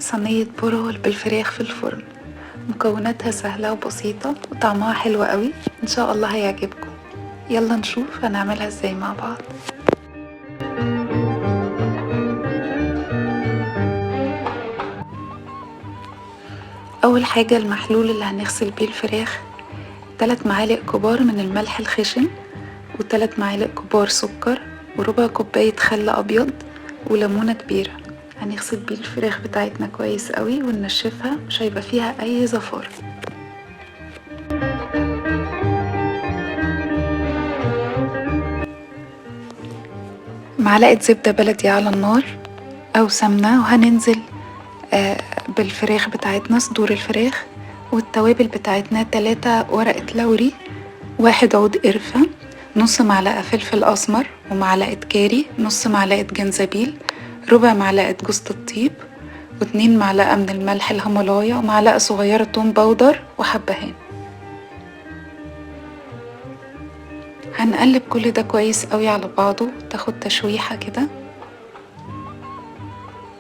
صينية برغل بالفراخ في الفرن. مكوناتها سهلة وبسيطة وطعمها حلو قوي، ان شاء الله هيعجبكم. يلا نشوف هنعملها ازاي مع بعض. اول حاجة المحلول اللي هنغسل بيه الفراخ، 3 معالق كبار من الملح الخشن، و3 معالق كبار سكر، وربع كوباية خل ابيض، وليمونة كبيرة. هنغسل بيه الفراخ بتاعتنا كويس قوي وننشفها، مش هيبقى فيها اي زفار. معلقة زبدة بلدي على النار او سمنة، وهننزل بالفراخ بتاعتنا، صدور الفراخ والتوابل بتاعتنا، 3 ورقة لوري، 1 عود قرفة، نص معلقة فلفل اسمر، ومعلقة كاري، نص معلقة جنزبيل، ربع معلقة جوز الطيب، و2 معلقة من الملح الهيمالايا، ومعلقة صغيرة توم باودر وحبهان. هنقلب كل ده كويس قوي على بعضه، تاخد تشويحة كده.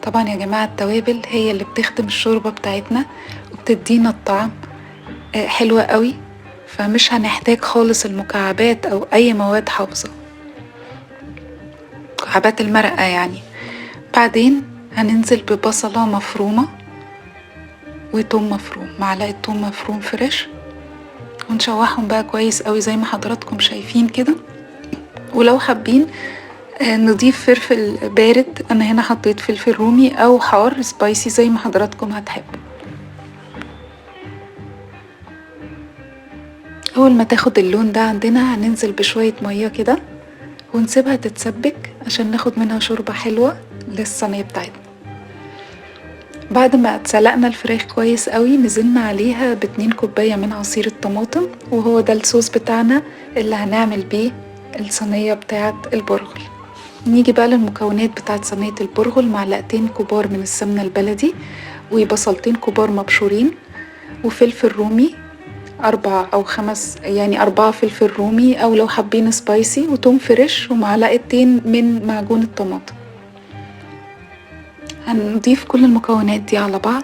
طبعا يا جماعة التوابل هي اللي بتخدم الشوربة بتاعتنا وبتدينا الطعم حلوة قوي، فمش هنحتاج خالص المكعبات او اي مواد حافظة، مكعبات المرقة يعني. بعدين هننزل ببصلة مفرومة وتوم مفروم، معلقة توم مفروم فريش، ونشوحهم بقى كويس قوي زي ما حضراتكم شايفين كده. ولو حابين نضيف فلفل بارد، انا هنا حطيت فلفل رومي او حار سبايسي زي ما حضراتكم هتحبوا. اول ما تاخد اللون ده عندنا هننزل بشوية مية كده ونسيبها تتسبك عشان ناخد منها شوربة حلوة للصينية بتاعتنا. بعد ما اتسلقنا الفراخ كويس قوي، نزلنا عليها ب2 كوباية من عصير الطماطم، وهو ده الصوص بتاعنا اللي هنعمل بيه الصينية بتاعة البرغل. نيجي بقى للمكونات بتاعة صينية البرغل، معلقتين كبار من السمنة البلدي، وبصلتين كبار مبشورين، وفلفل رومي 4 أو 5، يعني 4 فلفل رومي أو لو حابين سبايسي، وتوم فريش، ومعلقتين من معجون الطماطم. هنضيف كل المكونات دي على بعض،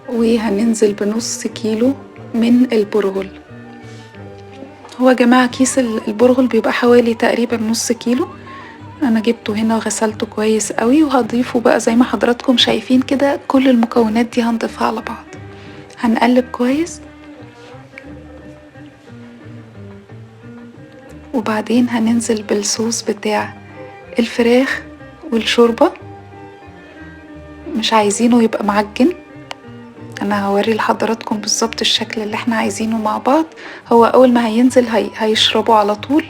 وهننزل بنص كيلو من البرغل. هو يا جماعة كيس البرغل بيبقى حوالي تقريبا نص كيلو، انا جبته هنا وغسلته كويس قوي، وهضيفه بقى زي ما حضراتكم شايفين كده. كل المكونات دي هنضيفها على بعض، هنقلب كويس، وبعدين هننزل بالصوص بتاع الفراخ والشوربة. مش عايزينه يبقى معجن، انا هوري لحضراتكم بالظبط الشكل اللي احنا عايزينه مع بعض. هو اول ما هينزل هيشربه على طول.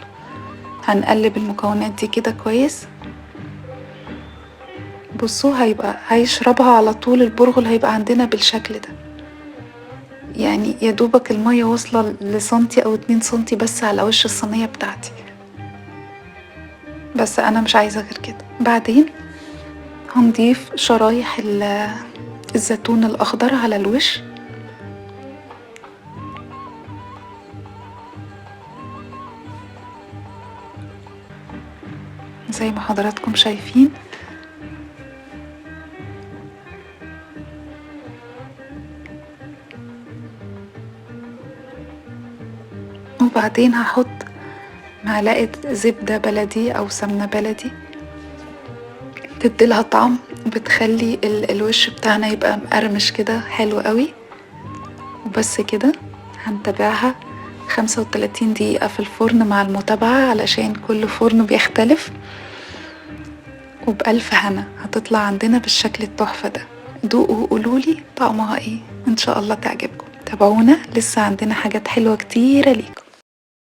هنقلب المكونات دي كده كويس، بصوا هيشربها على طول. البرغل هيبقى عندنا بالشكل ده، يعني يا دوبك المية واصلة لسنتي او 2 سنتي بس على وش الصينية بتاعتي، بس انا مش عايزة غير كده. بعدين هنضيف شرايح الزيتون الاخضر على الوش، زي ما حضراتكم شايفين. وبعدين هحط معلقة زبدة بلدي او سمنة بلدي، تديلها طعم وبتخلي الوش بتاعنا يبقى مقرمش كده حلو قوي. وبس كده، هنتابعها 35 دقيقة في الفرن مع المتابعة علشان كل فرن بيختلف. وبألف هنا هتطلع عندنا بالشكل التحفة ده. دوقوا وقولولي طعمها ايه، ان شاء الله تعجبكم. تابعونا، لسه عندنا حاجات حلوة كتيرة ليكم.